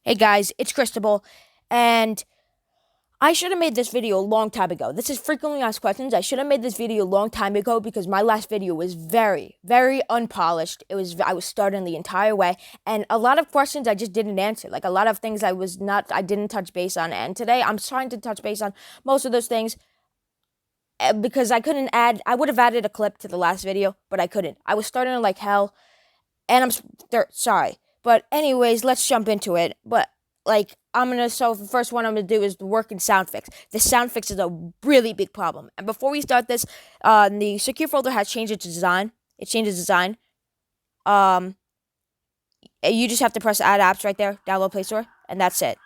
Hey guys, it's Christoble, and I should have made this video a long time ago. This is frequently asked questions. I should have made this video a long time ago because my last video was very, very unpolished. I was starting the entire way, and a lot of questions I just didn't answer. Like a lot of things I didn't touch base on. And today I'm trying to touch base on most of those things because I couldn't add. I would have added a clip to the last video, but I couldn't. I was starting like hell, and sorry. But anyways, let's jump into it. But so the first one I'm gonna do is the working sound fix. The sound fix is a really big problem. And before we start this, the secure folder has changed its design. It changed its design. Um, you just have to press add apps right there, download Play Store, and that's it.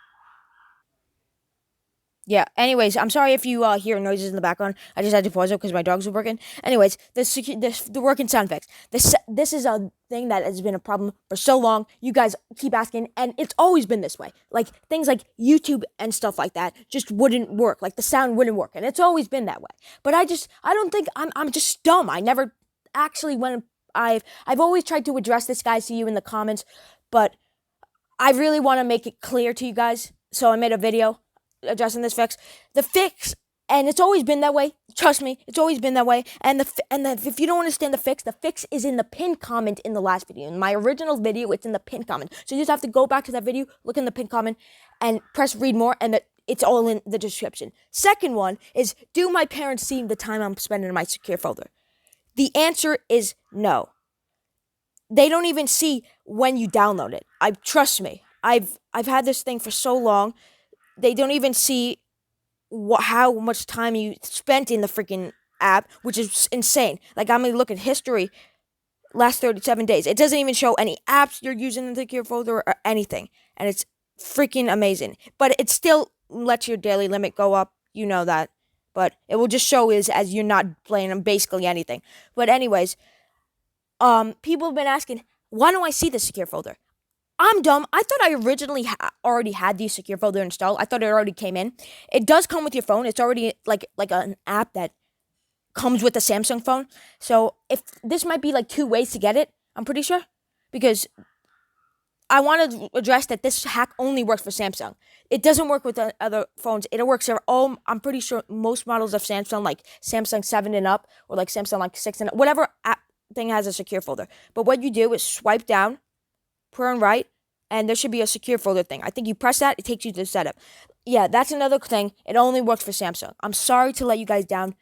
Yeah. Anyways, I'm sorry if you hear noises in the background. I just had to pause it because my dogs were working. Anyways, the working sound effects. This is a thing that has been a problem for so long. You guys keep asking, and it's always been this way. Like things like YouTube and stuff like that just wouldn't work. Like the sound wouldn't work, and it's always been that way. But I don't think I'm just dumb. I never actually went. I've always tried to address this, guys, to you in the comments, but I really want to make it clear to you guys. So I made a video addressing this fix. The fix, and it's always been that way. Trust me, it's always been that way. If you don't understand the fix is in the pinned comment in the last video. In my original video, it's in the pinned comment. So you just have to go back to that video, look in the pinned comment, and press read more, and it's all in the description. Second one is, do my parents see the time I'm spending in my secure folder? The answer is no. They don't even see when you download it. Trust me. I've had this thing for so long. They don't even see how much time you spent in the freaking app, which is insane. Like, I'm gonna look at history last 37 days. It doesn't even show any apps you're using in the secure folder or anything. And it's freaking amazing. But it still lets your daily limit go up. You know that. But it will just show as you're not playing basically anything. But anyways, people have been asking, why don't I see the secure folder? I'm dumb. I thought I originally already had the secure folder installed. I thought it already came in. It does come with your phone. It's already like an app that comes with a Samsung phone. So if this might be like two ways to get it, I'm pretty sure, because I want to address that this hack only works for Samsung. It doesn't work with the other phones. It works for all. I'm pretty sure most models of Samsung, like Samsung 7 and up, or like Samsung like 6 and up, whatever app thing has a secure folder. But what you do is swipe down, turn right, and there should be a secure folder thing. I think you press that, it takes you to the setup. Yeah, that's another thing. It only works for Samsung. I'm sorry to let you guys down.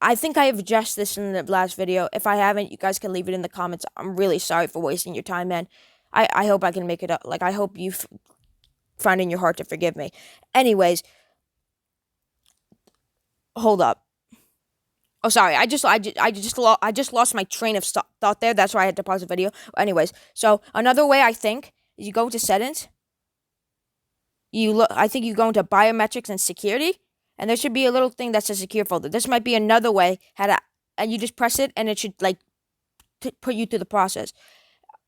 I think I have addressed this in the last video. If I haven't, you guys can leave it in the comments. I'm really sorry for wasting your time, man. I hope I can make it up. Like, I hope you find in your heart to forgive me. Anyways, hold up. Oh, sorry. I just lost my train of thought there. That's why I had to pause the video. Anyways, so another way I think is you go to settings. I think you go into biometrics and security, and there should be a little thing that says secure folder. This might be another way and you just press it, and it should like put you through the process.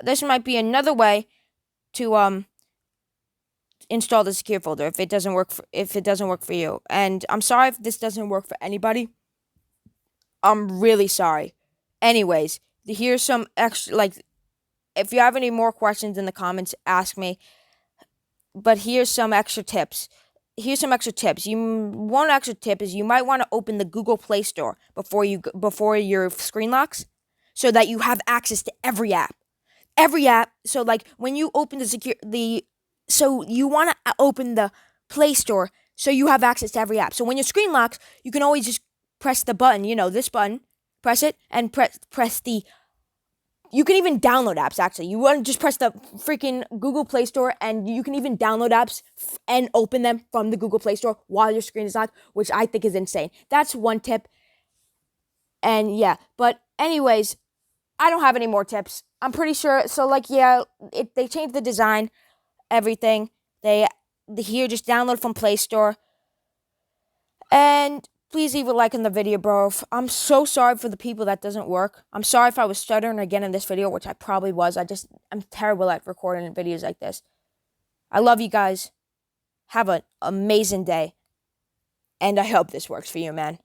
This might be another way to install the secure folder if it doesn't work for you. And I'm sorry if this doesn't work for anybody. I'm really sorry. Anyways, here's some extra, like, if you have any more questions in the comments, ask me. But here's some extra tips. One extra tip is you might want to open the Google Play Store before your screen locks, so that you have access to every app. So like when you open so you want to open the Play Store so you have access to every app. So when your screen locks, you can always just press the button, this button, press it, and press the. You can even download apps, actually. You want to just press the freaking Google Play Store, and you can even download apps and open them from the Google Play Store while your screen is locked, which I think is insane. That's one tip. And yeah, but anyways, I don't have any more tips. I'm pretty sure. So like, yeah, they changed the design, everything. Here, just download from Play Store. And please leave a like on the video, bro. I'm so sorry for the people that doesn't work. I'm sorry if I was stuttering again in this video, which I probably was. I'm terrible at recording videos like this. I love you guys. Have an amazing day. And I hope this works for you, man.